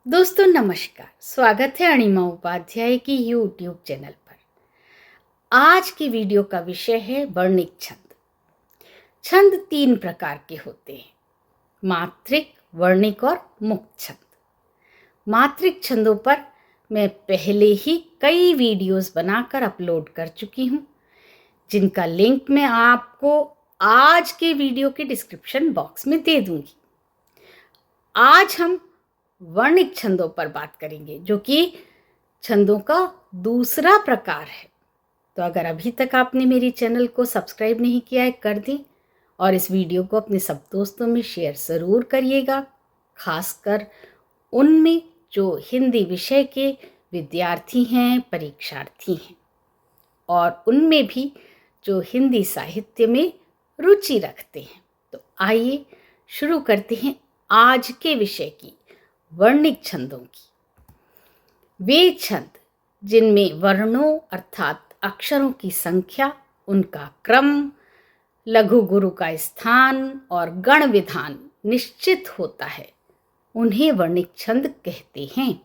दोस्तों नमस्कार, स्वागत है अणिमा उपाध्याय की यूट्यूब चैनल पर। आज की वीडियो का विषय है वर्णिक छंद। छंद 3 प्रकार के होते हैं, मात्रिक, वर्णिक और मुक्त छंद। मात्रिक छंदों पर मैं पहले ही कई वीडियोस बनाकर अपलोड कर चुकी हूँ, जिनका लिंक मैं आपको आज के वीडियो के डिस्क्रिप्शन बॉक्स में दे दूंगी। आज हम वर्णिक छंदों पर बात करेंगे, जो कि छंदों का दूसरा प्रकार है। तो अगर अभी तक आपने मेरे चैनल को सब्सक्राइब नहीं किया है, कर दें और इस वीडियो को अपने सब दोस्तों में शेयर ज़रूर करिएगा, खासकर उनमें जो हिंदी विषय के विद्यार्थी हैं, परीक्षार्थी हैं, और उनमें भी जो हिंदी साहित्य में रुचि रखते हैं। तो आइए शुरू करते हैं आज के विषय की, वर्णिक छंदों की। वे छंद जिनमें वर्णों अर्थात अक्षरों की संख्या, उनका क्रम, लघु गुरु का स्थान और गण विधान निश्चित होता है, उन्हें वर्णिक छंद कहते हैं।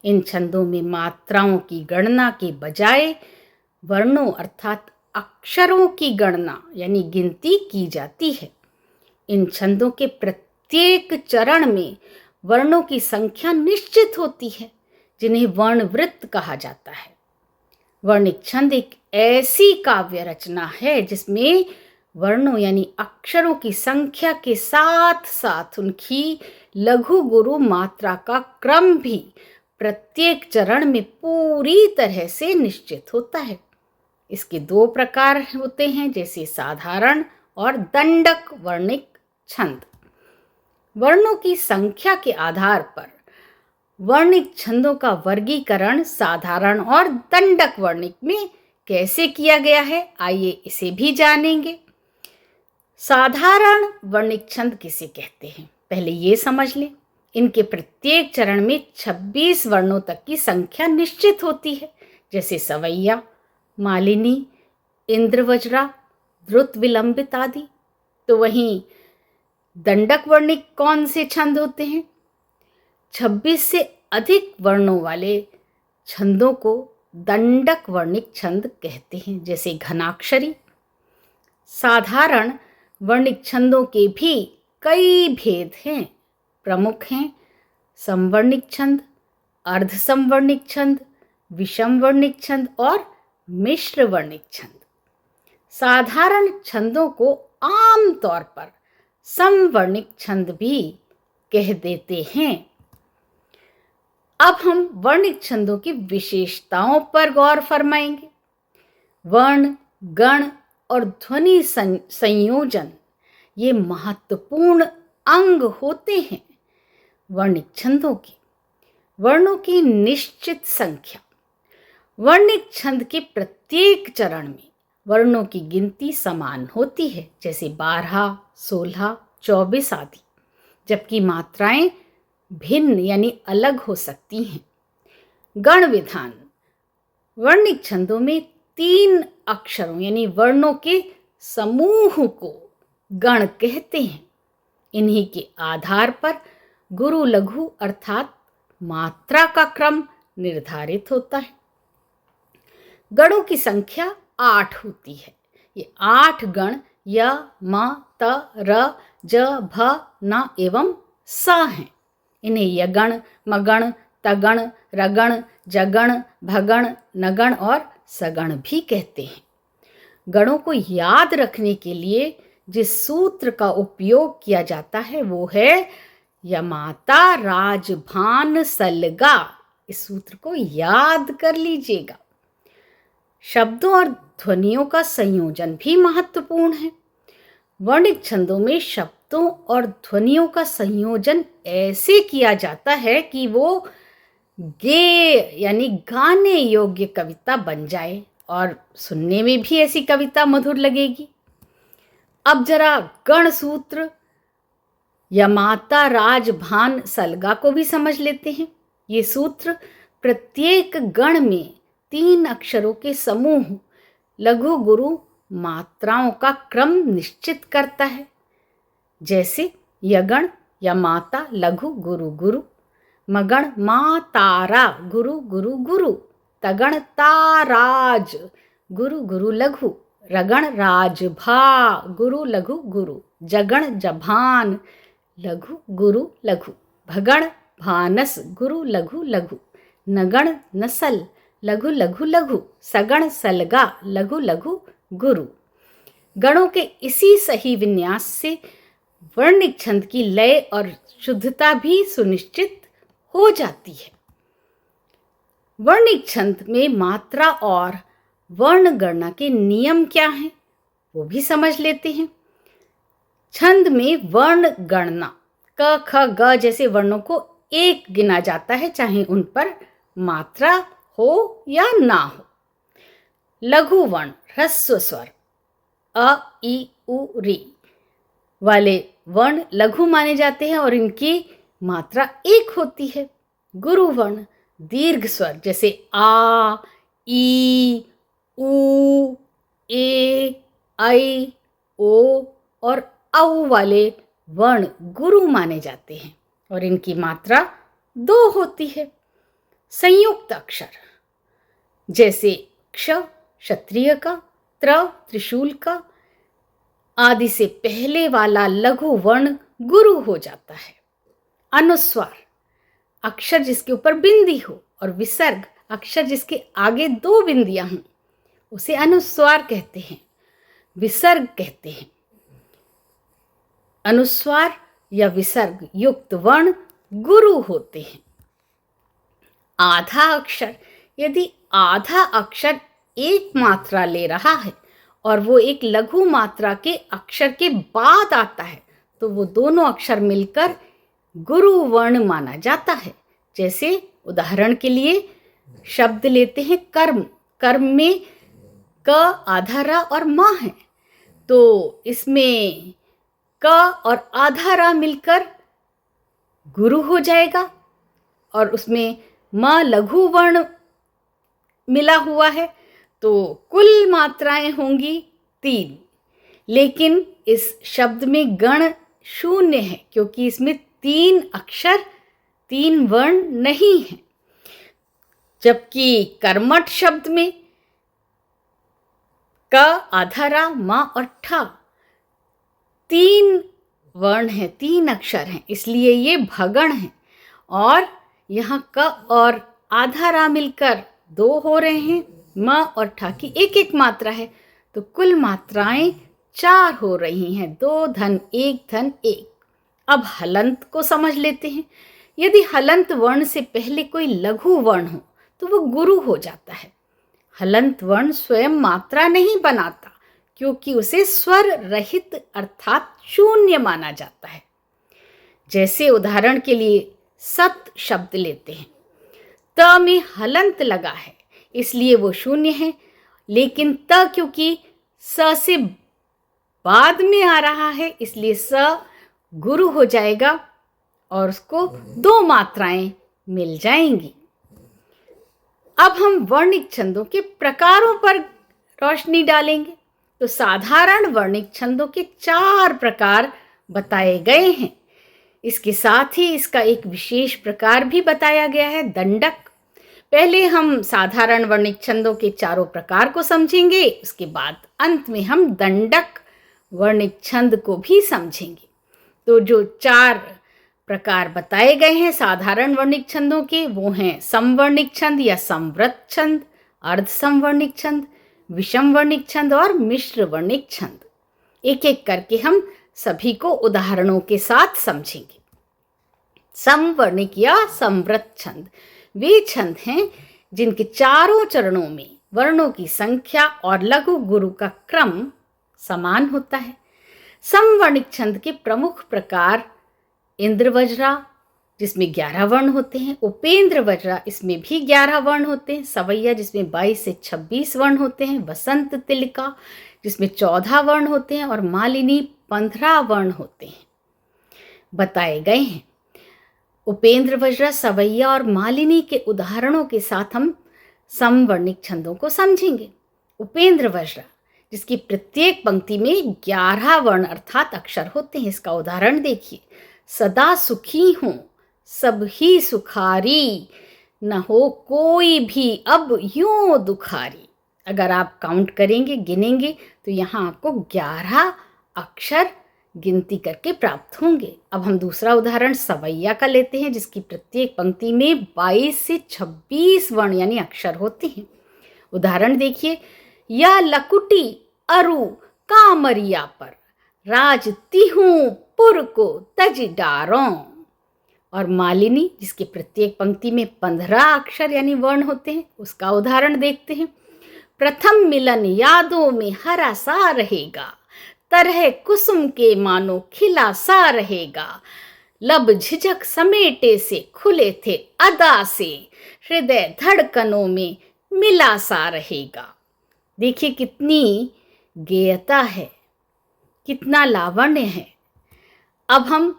इन छंदों में मात्राओं की गणना के बजाय वर्णों अर्थात अक्षरों की गणना यानी गिनती की जाती है। इन छंदों के प्रत्येक चरण में वर्णों की संख्या निश्चित होती है, जिन्हें वर्णवृत्त कहा जाता है। वर्णिक छंद एक ऐसी काव्य रचना है जिसमें वर्णों यानी अक्षरों की संख्या के साथ साथ उनकी लघु गुरु मात्रा का क्रम भी प्रत्येक चरण में पूरी तरह से निश्चित होता है। इसके 2 प्रकार होते हैं, जैसे साधारण और दंडक वर्णिक छंद। वर्णों की संख्या के आधार पर वर्णिक छंदों का वर्गीकरण साधारण और दंडक वर्णिक में कैसे किया गया है, आइए इसे भी जानेंगे। साधारण वर्णिक छंद किसे कहते हैं, पहले ये समझ लें। इनके प्रत्येक चरण में 26 वर्णों तक की संख्या निश्चित होती है, जैसे सवैया, मालिनी, इंद्रवज्रा, द्रुत विलंबित आदि। तो वहीं दंडक वर्णिक कौन से छंद होते हैं? 26 से अधिक वर्णों वाले छंदों को दंडक वर्णिक छंद कहते हैं, जैसे घनाक्षरी। साधारण वर्णिक छंदों के भी कई भेद हैं, प्रमुख हैं समवर्णिक छंद, अर्ध समवर्णिक छंद, विषम वर्णिक छंद और मिश्र वर्णिक छंद। साधारण छंदों को आम तौर पर समवर्णिक छंद भी कह देते हैं। अब हम वर्णिक छंदों की विशेषताओं पर गौर फरमाएंगे। वर्ण, गण और ध्वनि संयोजन ये महत्वपूर्ण अंग होते हैं वर्णिक छंदों के। वर्णों की निश्चित संख्या। वर्णिक छंद के प्रत्येक चरण में वर्णों की गिनती समान होती है, जैसे 12, 16, 24 आदि, जबकि मात्राएं भिन्न यानी अलग हो सकती हैं। गण विधान। वर्णिक छंदों में 3 अक्षरों यानी वर्णों के समूह को गण कहते हैं। इन्हीं के आधार पर गुरु लघु अर्थात मात्रा का क्रम निर्धारित होता है। गणों की संख्या 8 होती है। ये 8 गण य, म, त, र, ज, भ, न एवं स हैं। इन्हें यगण, मगण, तगण, रगण, जगण, भगण, नगण और सगण भी कहते हैं। गणों को याद रखने के लिए जिस सूत्र का उपयोग किया जाता है वो है यमाता राजभान सलगा। इस सूत्र को याद कर लीजिएगा। शब्दों और ध्वनियों का संयोजन भी महत्वपूर्ण है। वर्णिक छंदों में शब्दों और ध्वनियों का संयोजन ऐसे किया जाता है कि वो गेय यानी गाने योग्य कविता बन जाए और सुनने में भी ऐसी कविता मधुर लगेगी। अब जरा गण सूत्र यमाता राजभान सलगा को भी समझ लेते हैं। ये सूत्र प्रत्येक गण में 3 अक्षरों के समूह लघु गुरु मात्राओं का क्रम निश्चित करता है, जैसे यगण, यमाता, लघु, गुरु, गुरु। मगण मा तारा गुरु गुरु गुरु, तगण ताराज गुरु गुरु लघु, रगण राजभा गुरु लघु गुरु, जगण जभान लघु गुरु लघु, भगण भानस गुरु लघु लघु, नगण नसल लघु लघु लघु, सगण सलगा लघु लघु गुरु। गणों के इसी सही विन्यास से वर्णिक छंद की लय और शुद्धता भी सुनिश्चित हो जाती है। वर्णिक छंद में मात्रा और वर्ण गणना के नियम क्या हैं वो भी समझ लेते हैं। छंद में वर्ण गणना क ख ग जैसे वर्णों को एक गिना जाता है, चाहे उन पर मात्रा हो या ना हो। लघु वर्ण ह्रस्व स्वर अ ई उ री वाले वर्ण लघु माने जाते हैं और इनकी मात्रा एक होती है। गुरु वर्ण दीर्घ स्वर जैसे आ ई उ ए ऐ ओ और औ वाले वर्ण गुरु माने जाते हैं और इनकी मात्रा 2 होती है। संयुक्त अक्षर जैसे क्ष क्षत्रिय का, त्र त्रिशूल का आदि से पहले वाला लघु वर्ण गुरु हो जाता है। अनुस्वार अक्षर जिसके ऊपर बिंदी हो और विसर्ग अक्षर जिसके आगे 2 बिंदियां हों उसे अनुस्वार कहते हैं, विसर्ग कहते हैं। अनुस्वार या विसर्ग युक्त वर्ण गुरु होते हैं। आधा अक्षर यदि आधा अक्षर एक मात्रा ले रहा है और वो एक लघु मात्रा के अक्षर के बाद आता है तो वो दोनों अक्षर मिलकर गुरु वर्ण माना जाता है। जैसे उदाहरण के लिए शब्द लेते हैं कर्म, कर्म में क आधा रा और मा है तो इसमें क और आधा रा मिलकर गुरु हो जाएगा और उसमें म लघु वर्ण मिला हुआ है तो कुल मात्राएं होंगी 3। लेकिन इस शब्द में गण शून्य है क्योंकि इसमें 3 अक्षर 3 वर्ण नहीं है। जबकि कर्मठ शब्द में क आधा रा मा और ठा 3 वर्ण हैं, 3 अक्षर हैं, इसलिए ये भगण है। और यहाँ क और आधा रा मिलकर 2 हो रहे हैं, म और ठा की एक एक मात्रा है तो कुल मात्राएं 4 हो रही हैं, 2 धन 1 धन 1। अब हलंत को समझ लेते हैं। यदि हलंत वर्ण से पहले कोई लघु वर्ण हो तो वो गुरु हो जाता है। हलंत वर्ण स्वयं मात्रा नहीं बनाता क्योंकि उसे स्वर रहित अर्थात शून्य माना जाता है। जैसे उदाहरण के लिए सत शब्द लेते हैं, त में हलंत लगा है इसलिए वो शून्य है, लेकिन त क्योंकि स से बाद में आ रहा है इसलिए स गुरु हो जाएगा और उसको 2 मात्राएं मिल जाएंगी। अब हम वर्णिक छंदों के प्रकारों पर रोशनी डालेंगे। तो साधारण वर्णिक छंदों के 4 प्रकार बताए गए हैं। इसके साथ ही इसका एक विशेष प्रकार भी बताया गया है, दंडक। पहले हम साधारण वर्णिक छंदों के 4 प्रकार को समझेंगे, उसके बाद अंत में हम दंडक वर्णिक छंद को भी समझेंगे। तो जो 4 प्रकार बताए गए हैं साधारण वर्णिक छंदों के वो हैं समवर्णिक छंद या समवृत छंद, अर्ध समवर्णिक छंद, विषम वर्णिक छंद और मिश्र वर्णिक छंद। एक एक करके हम सभी को उदाहरणों के साथ समझेंगे। समवर्णिक या समवृत छंद वे छंद हैं जिनके चारों चरणों में वर्णों की संख्या और लघु गुरु का क्रम समान होता है। समवर्णिक छंद के प्रमुख प्रकार इंद्रवज्रा जिसमें 11 वर्ण होते हैं, उपेंद्र वज्रा इसमें भी 11 वर्ण होते हैं, सवैया जिसमें 22 से 26 वर्ण होते हैं, वसंत तिलिका जिसमें 14 वर्ण होते हैं और मालिनी 15 वर्ण होते हैं बताए गए हैं। उपेंद्र वज्रा, सवैया और मालिनी के उदाहरणों के साथ हम समवर्णिक छंदों को समझेंगे। उपेंद्र वज्रा जिसकी प्रत्येक पंक्ति में 11 वर्ण अर्थात अक्षर होते हैं, इसका उदाहरण देखिए, सदा सुखी हूँ सब ही सुखारी, न हो कोई भी अब यूं दुखारी। अगर आप काउंट करेंगे, गिनेंगे, तो यहाँ आपको 11 अक्षर गिनती करके प्राप्त होंगे। अब हम दूसरा उदाहरण सवैया का लेते हैं, जिसकी प्रत्येक पंक्ति में 22 से 26 वर्ण यानी अक्षर होते हैं। उदाहरण देखिए, या लकुटी अरु कामरिया पर, राज तिहूं पुर को तज डारों। और मालिनी, जिसके प्रत्येक पंक्ति में 15 अक्षर यानी वर्ण होते हैं, उसका उदाहरण देखते हैं। प्रथम मिलन यादों में हरा सा रहेगा, तरह कुसुम के मानो खिला सा रहेगा। लब झिझक समेटे से खुले थे अदा से, हृदय धड़कनों में मिला सा रहेगा। देखिए कितनी गेयता है, कितना लावण्य है। अब हम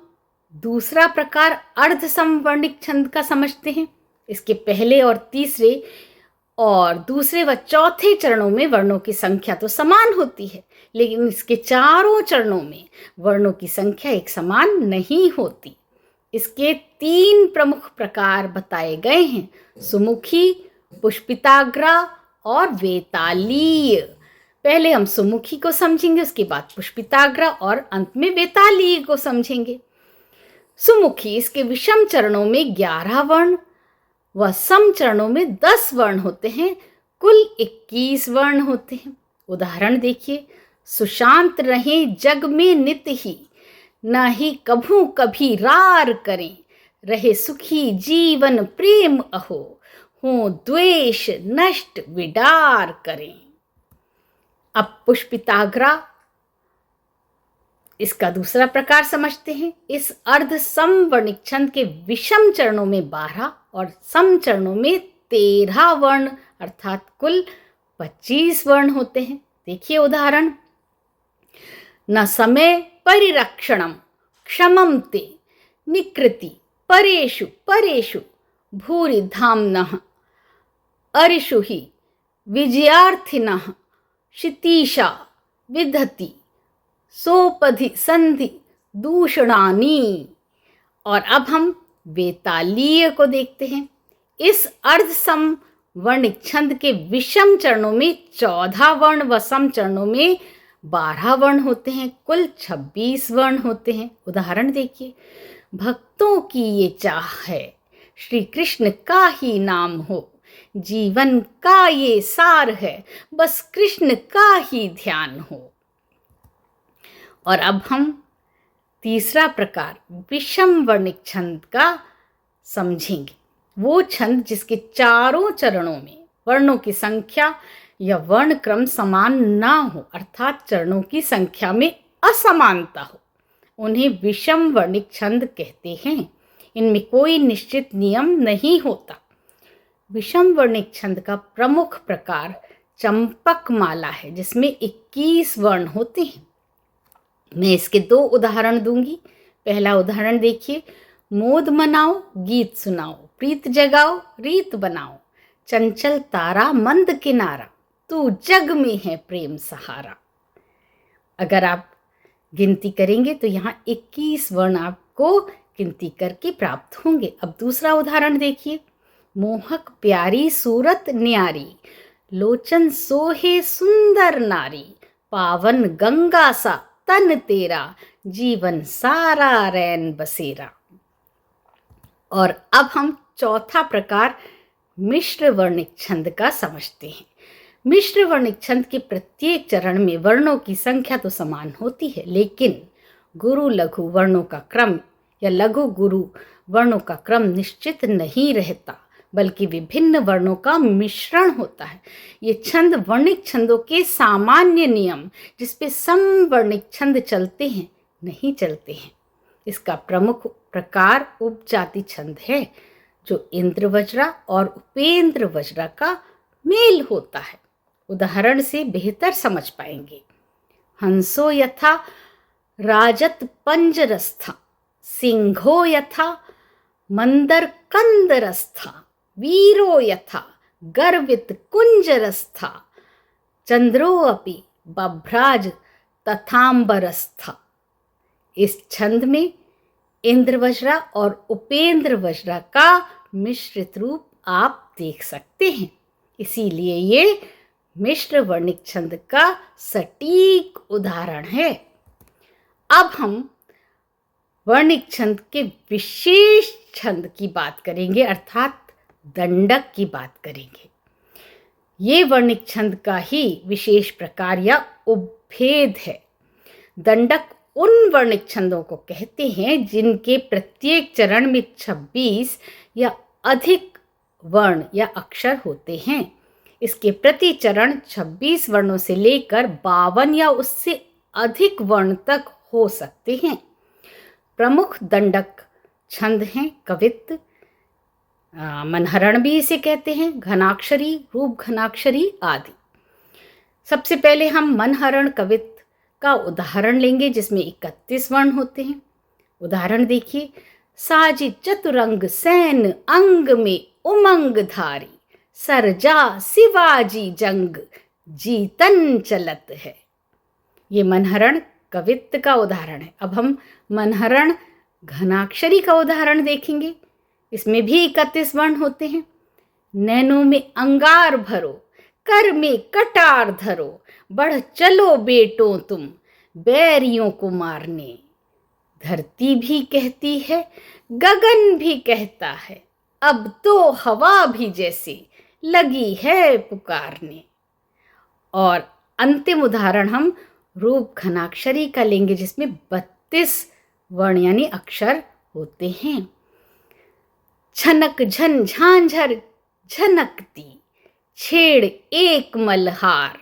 दूसरा प्रकार अर्ध समवर्णिक छंद का समझते हैं। इसके पहले और तीसरे और दूसरे व चौथे चरणों में वर्णों की संख्या तो समान होती है, लेकिन इसके चारों चरणों में वर्णों की संख्या एक समान नहीं होती। इसके 3 प्रमुख प्रकार बताए गए हैं, सुमुखी, पुष्पिताग्रा और वेतालीय। पहले हम सुमुखी को समझेंगे, उसके बाद पुष्पिताग्रा और अंत में वेतालीय को समझेंगे। सुमुखी, इसके विषम चरणों में 11 वर्ण व सम चरणों में 10 वर्ण होते हैं, कुल 21 वर्ण होते हैं। उदाहरण देखिए, सुशांत रहे जग में नित ही, न ही कभू कभी रार करें, रहे सुखी जीवन प्रेम अहो, हो द्वेष नष्ट विडार करें। अब पुष्पिताग्रा, इसका दूसरा प्रकार समझते हैं। इस अर्ध समवर्णिक छंद के विषम चरणों में 12 और सम चरणों में 13 वर्ण अर्थात कुल 25 वर्ण होते हैं। देखिए उदाहरण, न समय परिरक्षणम क्षमम ते, निकृति परेषु परेषु भूरि धाम्नः, अरिषु हि विजयार्थिनः, क्षितीशा विदधति सोपधि संधि दूषणानी। और अब हम वेतालीय को देखते हैं। इस अर्ध सम वर्णिक छंद के विषम चरणों में 14 वर्ण व सम चरणों में 12 वर्ण होते हैं, कुल 26 वर्ण होते हैं। उदाहरण देखिए, भक्तों की ये चाह है, श्री कृष्ण का ही नाम हो, जीवन का ये सार है, बस कृष्ण का ही ध्यान हो। और अब हम तीसरा प्रकार विषम वर्णिक छंद का समझेंगे। वो छंद जिसके चारों चरणों में वर्णों की संख्या या वर्ण क्रम समान ना हो, अर्थात चरणों की संख्या में असमानता हो, उन्हें विषम वर्णिक छंद कहते हैं। इनमें कोई निश्चित नियम नहीं होता। विषम वर्णिक छंद का प्रमुख प्रकार चंपक माला है, जिसमें 21 वर्ण होते हैं। मैं इसके 2 उदाहरण दूंगी। पहला उदाहरण देखिए, मोद मनाओ गीत सुनाओ, प्रीत जगाओ रीत बनाओ, चंचल तारा मंद किनारा, तू जग में है प्रेम सहारा। अगर आप गिनती करेंगे तो यहाँ 21 वर्ण आपको गिनती करके प्राप्त होंगे। अब दूसरा उदाहरण देखिए, मोहक प्यारी सूरत न्यारी, लोचन सोहे सुंदर नारी, पावन गंगा सा तन तेरा, जीवन सारा रैन बसेरा। और अब हम चौथा प्रकार मिश्र वर्णिक छंद का समझते हैं। मिश्र वर्णिक छंद के प्रत्येक चरण में वर्णों की संख्या तो समान होती है, लेकिन गुरु लघु वर्णों का क्रम या लघु गुरु वर्णों का क्रम निश्चित नहीं रहता, बल्कि विभिन्न वर्णों का मिश्रण होता है। ये छंद वर्णिक छंदों के सामान्य नियम, जिसपे समवर्णिक छंद चलते हैं, नहीं चलते हैं। इसका प्रमुख प्रकार उपजाति छंद है, जो इंद्र वज्रा और उपेंद्र वज्रा का मेल होता है। उदाहरण से बेहतर समझ पाएंगे। हंसो यथा राजत पंजरस्था, सिंहो यथा मंदर कंदरस्था, वीरो यथा गर्वित कुंजरस्था, चंद्रो अपि बभ्राज तथांबरस्था। इस छंद में इंद्र वज्रा और उपेंद्र वज्रा का मिश्रित रूप आप देख सकते हैं। इसीलिए ये मिश्र वर्णिक छंद का सटीक उदाहरण है। अब हम वर्णिक छंद के विशेष छंद की बात करेंगे, अर्थात दंडक की बात करेंगे। ये वर्णिक छंद का ही विशेष प्रकार या उपभेद है। दंडक उन वर्णिक छंदों को कहते हैं जिनके प्रत्येक चरण में 26 या अधिक वर्ण या अक्षर होते हैं। इसके प्रति चरण 26 वर्णों से लेकर 52 या उससे अधिक वर्ण तक हो सकते हैं। प्रमुख दंडक छंद हैं कवित्त, मनहरण भी इसे कहते हैं, घनाक्षरी, रूप घनाक्षरी आदि। सबसे पहले हम मनहरण कवित्त का उदाहरण लेंगे जिसमें 31 वर्ण होते हैं। उदाहरण देखिए, साजी चतुरंग सैन अंग में उमंग धारी, सरजा शिवाजी जंग जीतन चलत है। ये मनहरण कवित्त का उदाहरण है। अब हम मनहरण घनाक्षरी का उदाहरण देखेंगे। इसमें भी 31 वर्ण होते हैं। नैनों में अंगार भरो, कर में कटार धरो, बढ़ चलो बेटों तुम बैरियों को मारने। धरती भी कहती है, गगन भी कहता है, अब तो हवा भी जैसे लगी है पुकारने। और अंतिम उदाहरण हम रूप घनाक्षरी का लेंगे जिसमें 32 वर्ण यानी अक्षर होते हैं। छनक झन झांझर झनकती, छेड़ एक मल्हार,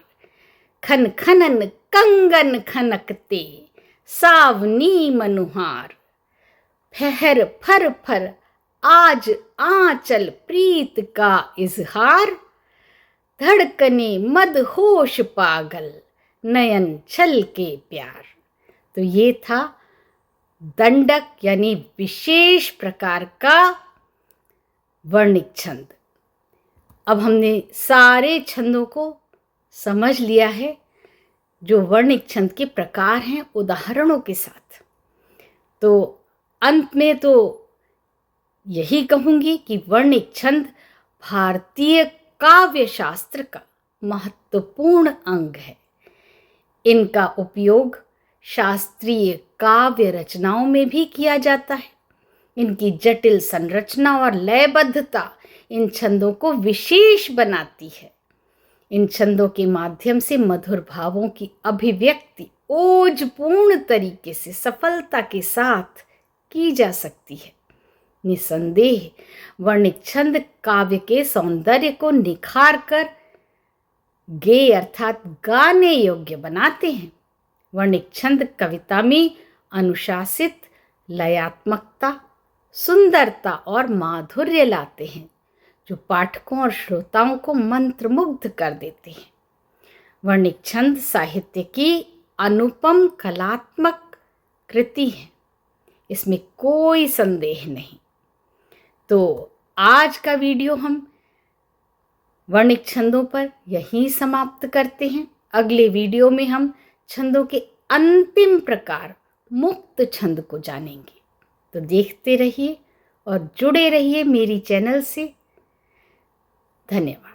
खन खनन कंगन खनकते, सावनी मनुहार। फहर फर फर आज आंचल प्रीत का इजहार, धड़कने मदहोश पागल नयन छल के प्यार। तो ये था दंडक यानी विशेष प्रकार का वर्णिक छंद। अब हमने सारे छंदों को समझ लिया है जो वर्णिक छंद के प्रकार हैं उदाहरणों के साथ। तो अंत में तो यही कहूंगी कि वर्णिक छंद भारतीय काव्य शास्त्र का महत्वपूर्ण अंग है। इनका उपयोग शास्त्रीय काव्य रचनाओं में भी किया जाता है। इनकी जटिल संरचना और लयबद्धता इन छंदों को विशेष बनाती है। इन छंदों के माध्यम से मधुर भावों की अभिव्यक्ति ओजपूर्ण तरीके से सफलता के साथ की जा सकती है। निसंदेह वर्णिक छंद काव्य के सौंदर्य को निखार कर गेय अर्थात गाने योग्य बनाते हैं। वर्णिक छंद कविता में अनुशासित लयात्मकता, सुंदरता और माधुर्य लाते हैं जो पाठकों और श्रोताओं को मंत्रमुग्ध कर देते हैं। वर्णिक छंद साहित्य की अनुपम कलात्मक कृति है, इसमें कोई संदेह नहीं। तो आज का वीडियो हम वर्णिक छंदों पर यहीं समाप्त करते हैं। अगले वीडियो में हम छंदों के अंतिम प्रकार मुक्त छंद को जानेंगे। तो देखते रहिए और जुड़े रहिए मेरी चैनल से। धन्यवाद।